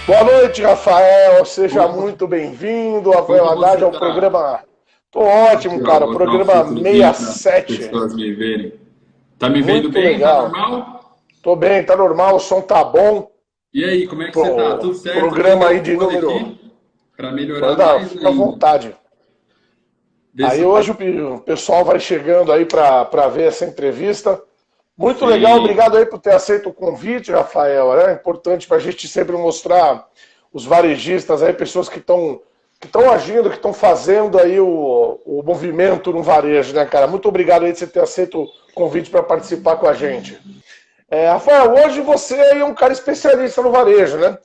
Boa noite, Rafael. Seja Como, muito bem-vindo. Rafael como Haddad você ao tá? programa. Tô ótimo, Aqui, ó, cara. botar um Programa filtrozinho para as 67. pessoas me verem. Tá me vendo Muito bem? Tá legal. normal? Tô bem, tá normal, o som tá bom. E aí, como é que você tá? Pro Tudo certo? Eu vou programa ligar aí o de fone número. aqui para melhorar Manda, mais fica à ainda. vontade. Vê Aí se tá. hoje o pessoal vai chegando aí para ver essa entrevista. Muito legal, Sim. obrigado aí por ter aceito o convite, Rafael. É importante para a gente sempre mostrar os varejistas aí, pessoas que estão agindo, que estão fazendo aí o movimento no varejo, né, cara? Muito obrigado aí de você ter aceito o convite para participar com a gente. Rafael, hoje você aí é um cara especialista no varejo, né?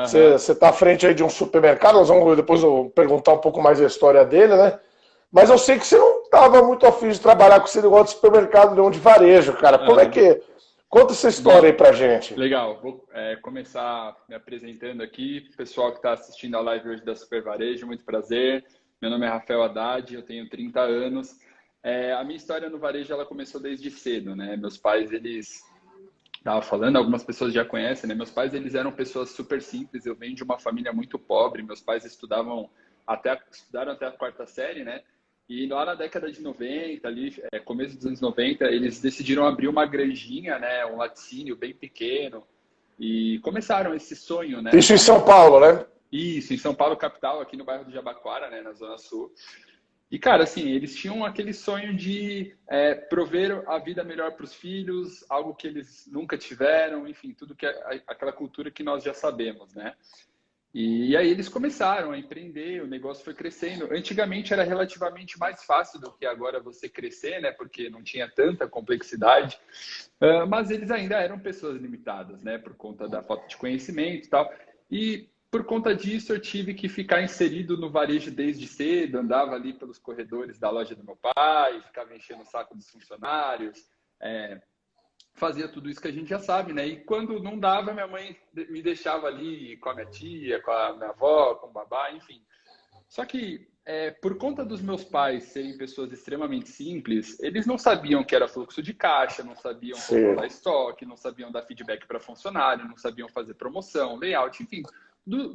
Você Aham. está à frente aí de um supermercado, nós vamos depois eu perguntar um pouco mais a história dele, né? Mas eu sei que você não estava muito afim de trabalhar com esse negócio de supermercado, não, de varejo, cara. Como é Aham. que. Conta essa história aí Bom, pra gente. legal. Vou começar me apresentando aqui. Pessoal que está assistindo a live hoje da Super Varejo, muito prazer. Meu nome é Rafael Haddad, eu tenho 30 anos. A minha história no varejo ela começou desde cedo, né? Meus pais, eles estava falando, algumas pessoas já conhecem, né? Meus pais, eles eram pessoas super simples. Eu venho de uma família muito pobre. Meus pais estudaram até a quarta série, né? E lá na década de 90, ali, começo dos anos 90, eles decidiram abrir uma granjinha, né? Um laticínio bem pequeno. E começaram esse sonho, né? Isso em São Paulo, né? Isso, em São Paulo, capital, aqui no bairro do Jabaquara, né? Na Zona Sul. E, cara, assim, eles tinham aquele sonho de prover a vida melhor para os filhos, algo que eles nunca tiveram, enfim, tudo que é aquela cultura que nós já sabemos, né? E aí eles começaram a empreender, o negócio foi crescendo. Antigamente era relativamente mais fácil do que agora você crescer, né? Porque não tinha tanta complexidade. Mas eles ainda eram pessoas limitadas, né? Por conta da falta de conhecimento e tal. E por conta disso eu tive que ficar inserido no varejo desde cedo, andava ali pelos corredores da loja do meu pai, ficava enchendo o saco dos funcionários, é, fazia tudo isso que a gente já sabe, né? E quando não dava, minha mãe me deixava ali com a minha tia, com a minha avó, com o babá, enfim. Só que, por conta dos meus pais serem pessoas extremamente simples, eles não sabiam o que era fluxo de caixa, não sabiam Sim. controlar estoque, não sabiam dar feedback para funcionário, não sabiam fazer promoção, layout, enfim,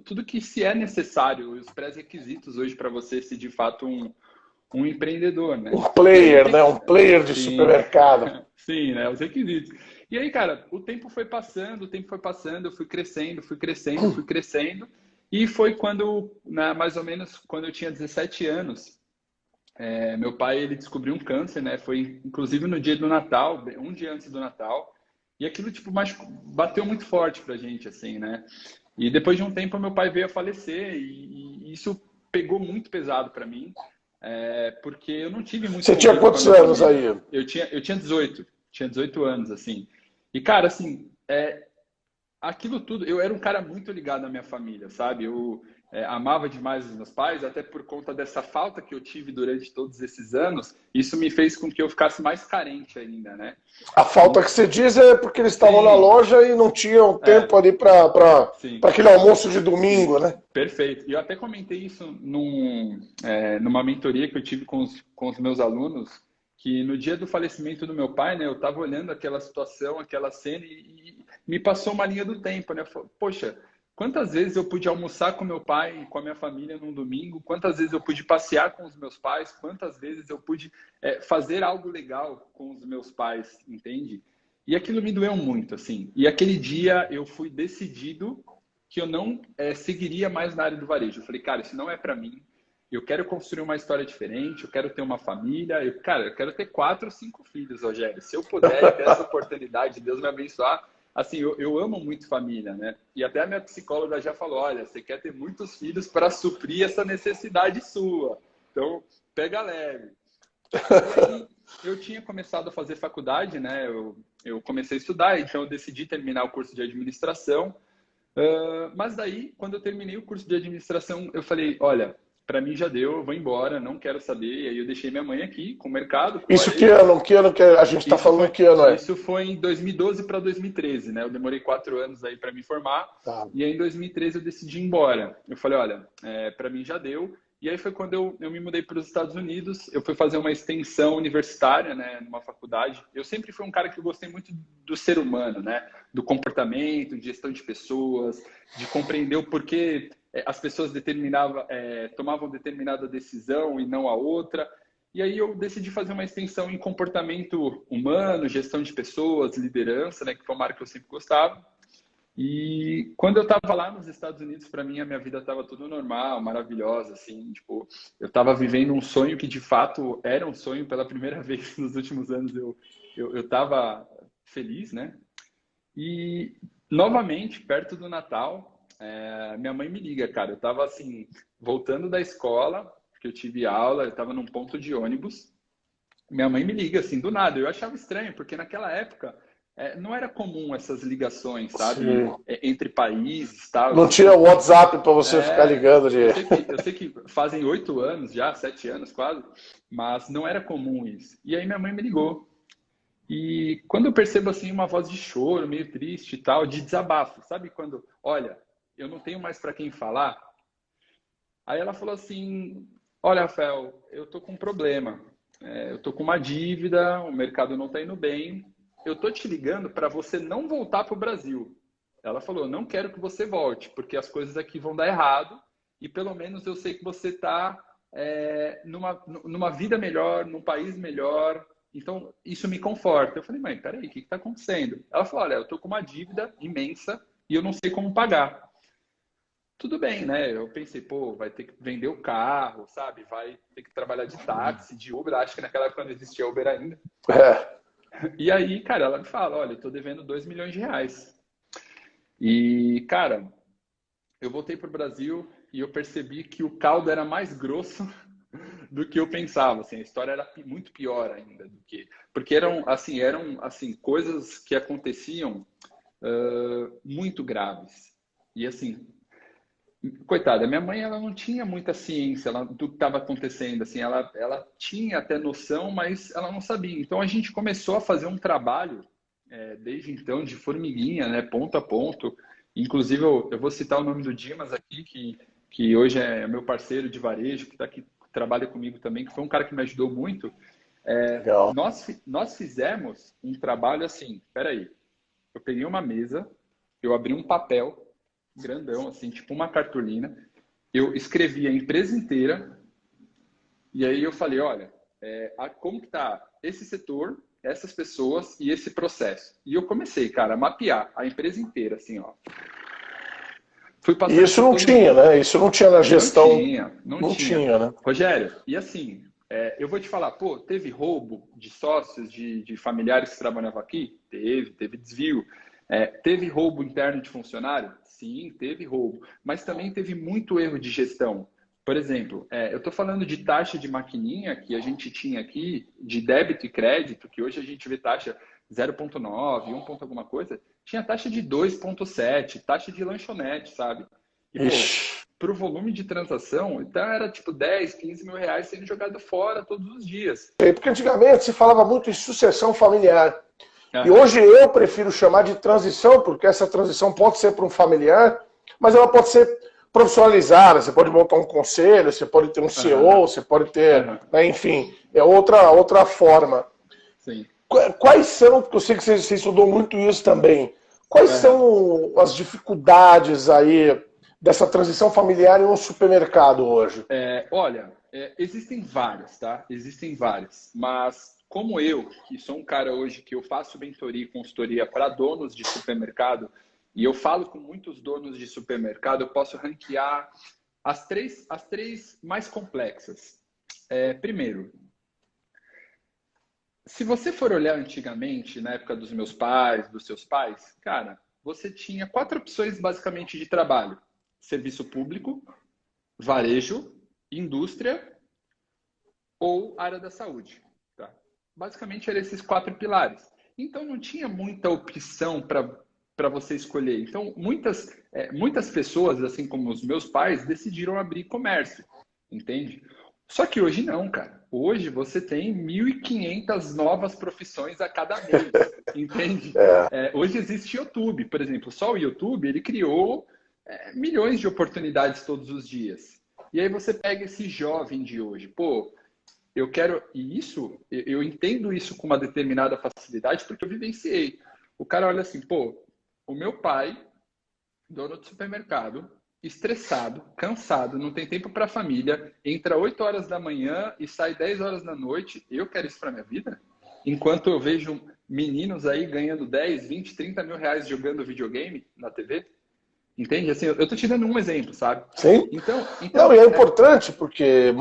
tudo que se é necessário, os pré-requisitos hoje para você ser de fato um empreendedor, né? Um E aí o player, né? tempo. Um player de Sim, supermercado. sim, né? Os requisitos. E aí, cara, o tempo foi passando, o tempo foi passando, eu fui crescendo, fui crescendo, fui crescendo. E foi quando, né, mais ou menos, quando eu tinha 17 anos, meu pai ele descobriu um câncer, né? Foi inclusive no dia do Natal, um dia antes do Natal. E aquilo, tipo, bateu muito forte pra gente, assim, né? E depois de um tempo, meu pai veio a falecer e isso pegou muito pesado para mim, porque eu não tive muito Você tinha convívio com a quantos minha anos família. aí? Eu tinha 18, tinha 18 anos, assim. E, cara, assim, aquilo tudo, eu era um cara muito ligado à minha família, sabe? Eu amava demais os meus pais, até por conta dessa falta que eu tive durante todos esses anos, isso me fez com que eu ficasse mais carente ainda, né? A falta E, que você diz é porque eles estavam na sim, loja e não tinham tempo é, ali para sim. aquele almoço de Sim, domingo, né? perfeito. E eu até comentei isso numa mentoria que eu tive com os meus alunos, que no dia do falecimento do meu pai, né, eu estava olhando aquela situação, aquela cena e me passou uma linha do tempo, né? Poxa, quantas vezes eu pude almoçar com meu pai, com a minha família num domingo? Quantas vezes eu pude passear com os meus pais? Quantas vezes eu pude fazer algo legal com os meus pais, entende? E aquilo me doeu muito, assim. E aquele dia eu fui decidido que eu não seguiria mais na área do varejo. Eu falei, cara, isso não é para mim. Eu quero construir uma história diferente, eu quero ter uma família. Cara, eu quero ter 4 ou 5 filhos, Rogério. Se eu puder e ter essa oportunidade, Deus me abençoar. Assim, eu amo muito família, né? E até a minha psicóloga já falou, olha, você quer ter muitos filhos para suprir essa necessidade sua. Então, pega leve. E aí, eu tinha começado a fazer faculdade, né? Eu comecei a estudar, então eu decidi terminar o curso de administração. Mas daí, quando eu terminei o curso de administração, eu falei, olha, para mim já deu, eu vou embora, não quero saber. E aí eu deixei minha mãe aqui, com o mercado, com o Isso que varejo. ano? Que ano que a gente está Isso falando foi, que ano é? isso foi em 2012 para 2013, né? Eu demorei 4 anos aí para me formar. Tá. E aí em 2013 eu decidi ir embora. Eu falei, olha, para mim já deu. E aí foi quando eu me mudei para os Estados Unidos. Eu fui fazer uma extensão universitária, né, numa faculdade. Eu sempre fui um cara que eu gostei muito do ser humano, né, do comportamento, de gestão de pessoas, de compreender o porquê as pessoas tomavam determinada decisão e não a outra. E aí eu decidi fazer uma extensão em comportamento humano, gestão de pessoas, liderança, né, que foi uma área que eu sempre gostava. E quando eu estava lá nos Estados Unidos, para mim, a minha vida estava tudo normal, maravilhosa, assim, tipo, eu estava vivendo um sonho que, de fato, era um sonho. Pela primeira vez nos últimos anos, eu estava feliz, né? E, novamente, perto do Natal, minha mãe me liga, cara. Eu estava, assim, voltando da escola, porque eu tive aula, eu estava num ponto de ônibus. Minha mãe me liga, assim, do nada. Eu achava estranho, porque naquela época não era comum essas ligações, sabe? Sim. Entre países, tal. Não tinha WhatsApp para você ficar ligando de. Eu sei que fazem 8 anos já, 7 anos quase, mas não era comum isso. E aí minha mãe me ligou. E quando eu percebo, assim, uma voz de choro, meio triste e tal, de desabafo, sabe? Quando, olha, eu não tenho mais para quem falar. Aí ela falou assim, olha, Rafael, eu tô com um problema. Eu tô com uma dívida, o mercado não tá indo bem. Eu tô te ligando para você não voltar para o Brasil. Ela falou, não quero que você volte, porque as coisas aqui vão dar errado e pelo menos eu sei que você está numa vida melhor, num país melhor. Então, isso me conforta. Eu falei, mãe, peraí, o que está acontecendo? Ela falou, olha, eu tô com uma dívida imensa e eu não sei como pagar. Tudo bem, né? Eu pensei, pô, vai ter que vender o carro, sabe? Vai ter que trabalhar de táxi, de Uber. Acho que naquela época não existia Uber ainda. É. E aí, cara, ela me fala, olha, eu tô devendo 2 milhões de reais. E, cara, eu voltei pro Brasil e eu percebi que o caldo era mais grosso do que eu pensava. Assim, a história era muito pior ainda do que... Porque eram coisas que aconteciam muito graves. E, assim, coitada, minha mãe, ela não tinha muita ciência do que estava acontecendo, assim, ela tinha até noção, mas ela não sabia. Então a gente começou a fazer um trabalho, desde então, de formiguinha, né, ponto a ponto. Inclusive, eu vou citar o nome do Dimas aqui, que hoje é meu parceiro de varejo, que está aqui, trabalha comigo também, que foi um cara que me ajudou muito. Legal. Nós fizemos um trabalho assim, peraí, eu peguei uma mesa, eu abri um papel grandão, assim, tipo uma cartolina. Eu escrevi a empresa inteira e aí eu falei, olha, como que tá esse setor, essas pessoas e esse processo. E eu comecei, cara, a mapear a empresa inteira, assim, ó. Fui E passando isso por não todo tinha, mundo. né? Isso não tinha na gestão. Não Não tinha. tinha, né? Rogério, e assim, eu vou te falar, pô, teve roubo de sócios, de familiares que trabalhavam aqui? Teve desvio. Teve roubo interno de funcionário? Sim, teve roubo. Mas também teve muito erro de gestão. Por exemplo, eu estou falando de taxa de maquininha que a gente tinha aqui, de débito e crédito, que hoje a gente vê taxa 0,9, 1 ponto alguma coisa, tinha taxa de 2,7, taxa de lanchonete, sabe? E, pô, Ixi. para o volume de transação, então era tipo 10, 15 mil reais sendo jogado fora todos os dias. Porque antigamente se falava muito em sucessão familiar. E Aham, hoje eu prefiro chamar de transição, porque essa transição pode ser para um familiar, mas ela pode ser profissionalizada. Você pode montar um conselho, você pode ter um aham, CEO, você pode ter, aham, né, enfim, é outra forma. sim. Quais são, porque eu sei que você estudou muito isso também, quais Aham. são as dificuldades aí dessa transição familiar em um supermercado hoje? Olha, existem várias, tá? Existem várias. Mas como eu, que sou um cara hoje que eu faço mentoria e consultoria para donos de supermercado, e eu falo com muitos donos de supermercado, eu posso ranquear as três mais complexas. Primeiro, se você for olhar antigamente, na época dos meus pais, dos seus pais, cara, você tinha 4 opções basicamente de trabalho: serviço público, varejo, indústria ou área da saúde. Tá? Basicamente eram esses 4 pilares. Então não tinha muita opção para você escolher. Então muitas pessoas, assim como os meus pais, decidiram abrir comércio, entende? Só que hoje não, cara. Hoje você tem 1.500 novas profissões a cada mês, entende? Hoje existe YouTube, por exemplo. Só o YouTube, ele criou milhões de oportunidades todos os dias. E aí você pega esse jovem de hoje, pô, eu quero, e isso, eu entendo isso com uma determinada facilidade porque eu vivenciei. O cara olha assim, pô, o meu pai, dono de supermercado, estressado, cansado, não tem tempo para a família, entra 8 horas da manhã e sai 10 horas da noite, eu quero isso para minha vida? Enquanto eu vejo meninos aí ganhando 10, 20, 30 mil reais jogando videogame na TV? Entende? Assim, eu tô te dando um exemplo, sabe? Sim. Então, Não, e é importante porque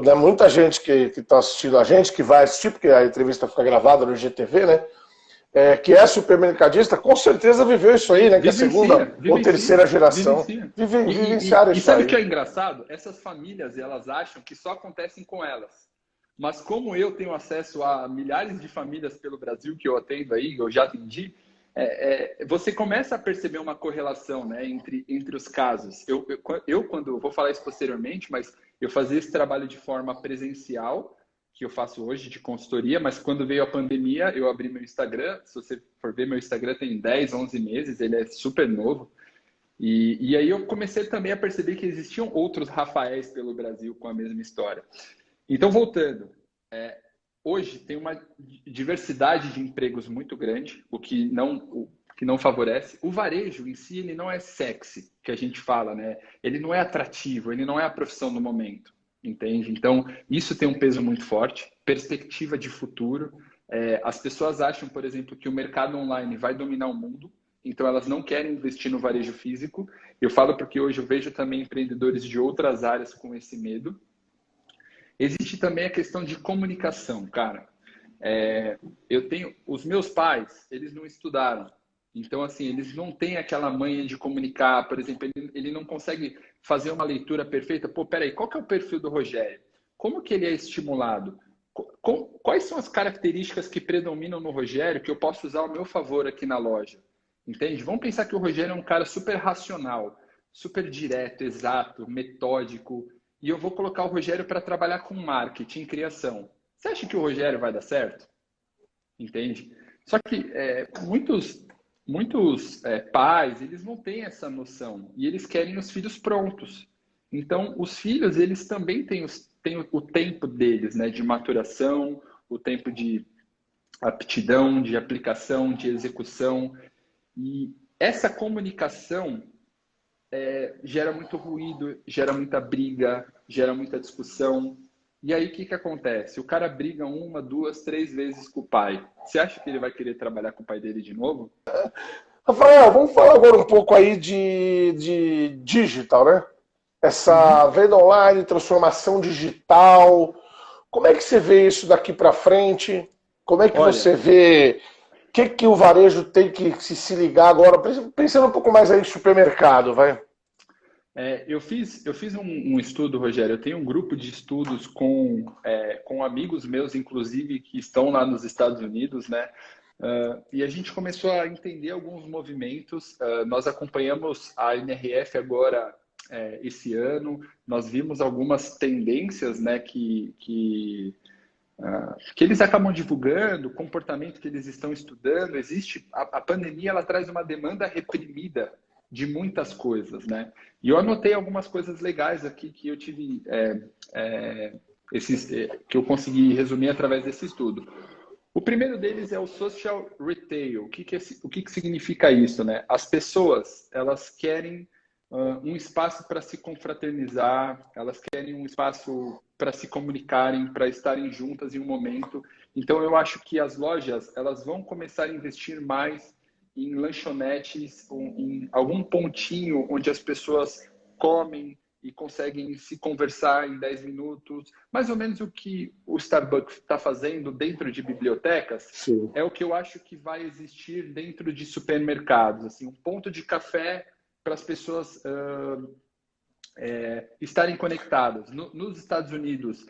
né, muita gente que está assistindo a gente, que vai assistir, porque a entrevista fica gravada no GTV, né? Que é supermercadista, com certeza viveu isso aí, né? Que é a segunda ou terceira geração vivencia. vivenciaram E isso sabe o aí. que é engraçado? Essas famílias, elas acham que só acontecem com elas. Mas como eu tenho acesso a milhares de famílias pelo Brasil que eu atendo aí, eu já atendi, você começa a perceber uma correlação, né, entre os casos. Quando vou falar isso posteriormente, mas eu fazia esse trabalho de forma presencial, que eu faço hoje de consultoria, mas quando veio a pandemia, eu abri meu Instagram. Se você for ver, meu Instagram tem 10, 11 meses, ele é super novo. E aí eu comecei também a perceber que existiam outros Rafaéis pelo Brasil com a mesma história. Então, voltando, hoje tem uma diversidade de empregos muito grande, o que não favorece. O varejo em si, ele não é sexy, que a gente fala, né? Ele não é atrativo, ele não é a profissão do momento, entende? Então, isso tem um peso muito forte. Perspectiva de futuro. As pessoas acham, por exemplo, que o mercado online vai dominar o mundo, então elas não querem investir no varejo físico. Eu falo porque hoje eu vejo também empreendedores de outras áreas com esse medo. Existe também a questão de comunicação, cara. Eu tenho os meus pais, eles não estudaram, então assim eles não têm aquela manha de comunicar. Por exemplo, ele não consegue fazer uma leitura perfeita. Pô, peraí, qual que é o perfil do Rogério? Como que ele é estimulado? Quais são as características que predominam no Rogério que eu posso usar ao meu favor aqui na loja? Entende? Vamos pensar que o Rogério é um cara super racional, super direto, exato, metódico, e eu vou colocar o Rogério para trabalhar com marketing, criação. Você acha que o Rogério vai dar certo? Entende? Só que muitos pais, eles não têm essa noção e eles querem os filhos prontos. Então, os filhos, eles também têm o tempo deles, né, de maturação, o tempo de aptidão, de aplicação, de execução. E essa comunicação gera muito ruído, gera muita briga, gera muita discussão. E aí, o que acontece? O cara briga 1, 2, 3 vezes com o pai. Você acha que ele vai querer trabalhar com o pai dele de novo? Rafael, vamos falar agora um pouco aí de digital, né? Essa Uhum. venda online, transformação digital. Como é que você vê isso daqui para frente? Como é que Olha, você vê que o varejo tem que se ligar agora? Pensando um pouco mais aí em supermercado, vai. eu fiz um estudo, Rogério. Eu tenho um grupo de estudos com amigos meus, inclusive, que estão lá nos Estados Unidos, né? E a gente começou a entender alguns movimentos. Nós acompanhamos a NRF agora, esse ano. Nós vimos algumas tendências, né, que eles acabam divulgando, o comportamento que eles estão estudando. Existe a pandemia, ela traz uma demanda reprimida de muitas coisas, né? E eu anotei algumas coisas legais aqui que eu tive, que eu consegui resumir através desse estudo. O primeiro deles é o social retail. O que significa isso, né? As pessoas, elas querem um espaço para se confraternizar, elas querem um espaço para se comunicarem, para estarem juntas em um momento. Então, eu acho que as lojas, elas vão começar a investir mais em lanchonetes, em algum pontinho onde as pessoas comem e conseguem se conversar em 10 minutos. Mais ou menos o que o Starbucks está fazendo dentro de bibliotecas, Sim. é o que eu acho que vai existir dentro de supermercados. Assim, um ponto de café para as pessoas estarem conectadas. Nos Estados Unidos,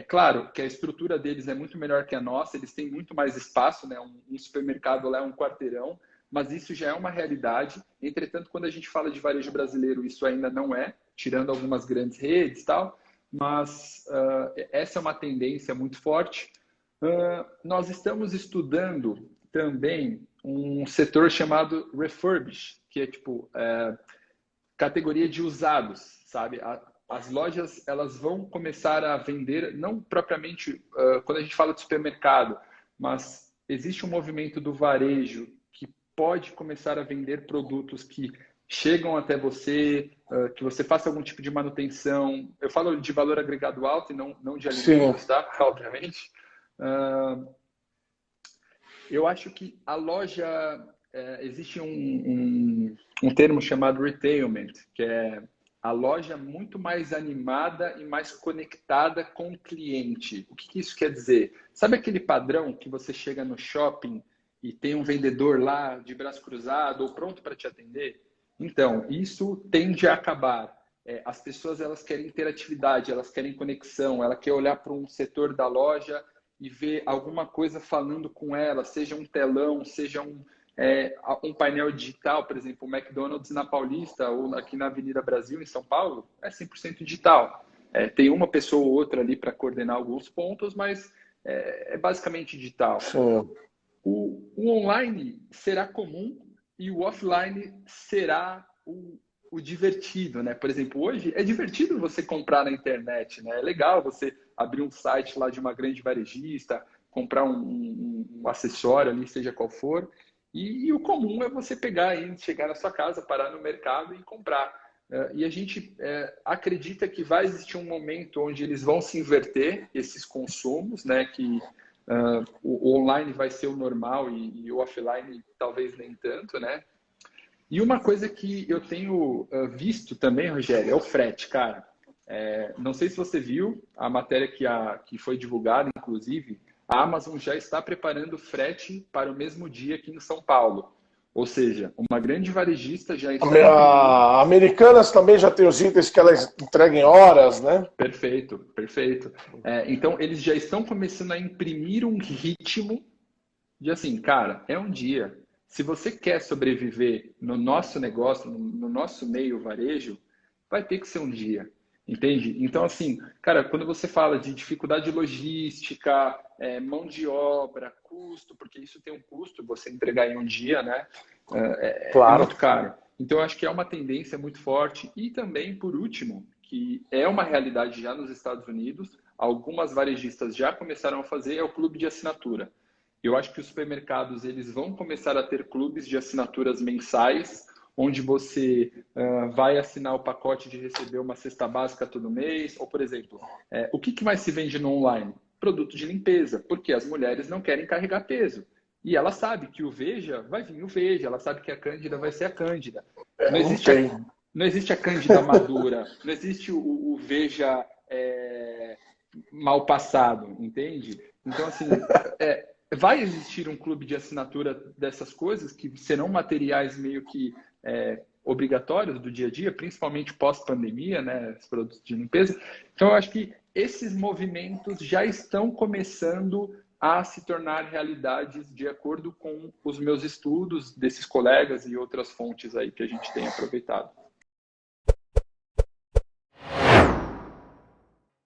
claro que a estrutura deles é muito melhor que a nossa, eles têm muito mais espaço, né? Um supermercado lá é um quarteirão, mas isso já é uma realidade. Entretanto, quando a gente fala de varejo brasileiro, isso ainda não é, tirando algumas grandes redes e tal, mas essa é uma tendência muito forte. Nós estamos estudando também um setor chamado refurbish, que é tipo categoria de usados, sabe? as lojas elas vão começar a vender, não propriamente quando a gente fala de supermercado, mas existe um movimento do varejo que pode começar a vender produtos que chegam até você, que você faça algum tipo de manutenção. Eu falo de valor agregado alto e não de alimentos, Sim. tá? Obviamente. Eu acho que a loja... existe um termo chamado retailment, que é a loja muito mais animada e mais conectada com o cliente. O que que isso quer dizer? Sabe aquele padrão que você chega no shopping e tem um vendedor lá de braço cruzado ou pronto para te atender? Então, isso tende a acabar. As pessoas elas querem interatividade, elas querem conexão, ela quer olhar para um setor da loja e ver alguma coisa falando com ela, seja um telão, seja um painel digital, por exemplo, o McDonald's na Paulista ou aqui na Avenida Brasil, em São Paulo, é 100% digital. Tem uma pessoa ou outra ali para coordenar alguns pontos, mas é basicamente digital. Sim. O online será comum e o offline será o divertido, né? Por exemplo, hoje é divertido você comprar na internet, né? É legal você abrir um site lá de uma grande varejista, comprar um acessório ali, seja qual for. E o comum é você pegar e chegar na sua casa, parar no mercado e comprar. E a gente acredita que vai existir um momento onde eles vão se inverter, esses consumos, né? Que o online vai ser o normal e o offline talvez nem tanto, né? E uma coisa que eu tenho visto também, Rogério, é o frete, cara. Não sei se você viu a matéria que foi divulgada, inclusive, a Amazon já está preparando frete para o mesmo dia aqui em São Paulo. Ou seja, uma grande varejista já está imprimindo. A Americanas também já tem os itens que elas entregam em horas, né? Perfeito, perfeito. Então, eles já estão começando a imprimir um ritmo de assim, cara, é um dia. Se você quer sobreviver no nosso negócio, no nosso meio varejo, vai ter que ser um dia, entende? Então, assim, cara, quando você fala de dificuldade logística, mão de obra, custo, porque isso tem um custo, você entregar em um dia, né? É Claro. muito caro. Então, eu acho que é uma tendência muito forte. E também, por último, que é uma realidade já nos Estados Unidos, algumas varejistas já começaram a fazer, é o clube de assinatura. Eu acho que os supermercados eles vão começar a ter clubes de assinaturas mensais, onde você vai assinar o pacote de receber uma cesta básica todo mês. Ou, por exemplo, o que mais se vende no online? Produto de limpeza, porque as mulheres não querem carregar peso. E ela sabe que o Veja vai vir o Veja, ela sabe que a Cândida vai ser a Cândida. Não Não existe tem. não existe a Cândida madura, não existe o Veja mal passado, entende? Então, assim, vai existir um clube de assinatura dessas coisas que serão materiais meio que obrigatórios do dia a dia, principalmente pós-pandemia, né, os produtos de limpeza. Então, eu acho que esses movimentos já estão começando a se tornar realidades de acordo com os meus estudos desses colegas e outras fontes aí que a gente tem aproveitado.